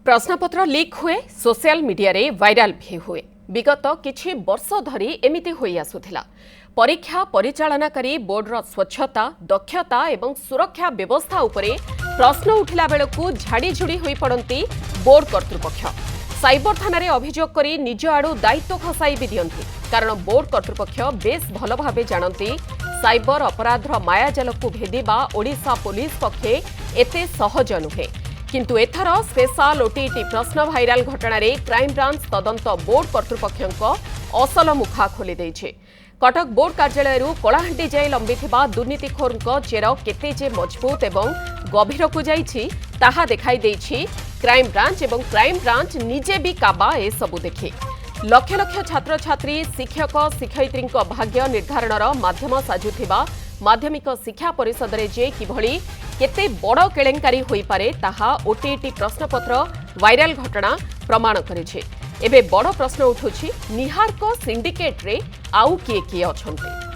प्रश्नपत्र लीक हुए social media रे वायरल भी हुए। विगत किछि वर्ष धरी एमिति होई आसुथिला। परीक्षा परिचालनाकारी बोर्डर स्वच्छता दक्षता एवं सुरक्षा व्यवस्था उपरे प्रश्न उठिला बेलकु झाड़ीझुड़ी होई पड़ती बोर्ड कर्तृपक्ष। साइबर थाना रे अभियोग करी निज आड़ू दायित्व खसाई भी दियंती, कारण बोर्ड कर्तृपक्ष बेस भल भावे जानती साइबर अपराधर मायाजालकु भेदिबा ओडिशा पुलिस पक्षे एते सहज नुहे। किंतु एथर स्पेशल ओटीटी प्रश्न भाइराल घटना रे क्राइम ब्रांच तदंत बोर्ड कर्तृपक्षों असल मुखा खोली देइछे। कटक बोर्ड कार्यालय कलाहांडी जाए लंबिथिबा दुर्नीतिखोर चेर केते जे मजबूत एवं गभीर को जाइछि ताहा देखाई देइछि क्राइम ब्रांच निजे भी काबा ए सबु देखि। लक्ष लक्ष छात्र छात्री शिक्षक शिक्षयित्री भाग्य निर्धारणर माध्यम साजुथिबा माध्यमिक शिक्षा परिषद रे जे किभली केते बड़ केलेंकारी होई पारे ताहा ओटीटी प्रश्नपत्र वायरल घटना प्रमाण करिछि। एबे बड़ प्रश्न उठुछि निहार को सिंडिकेट रे आउ किए किए अछंती।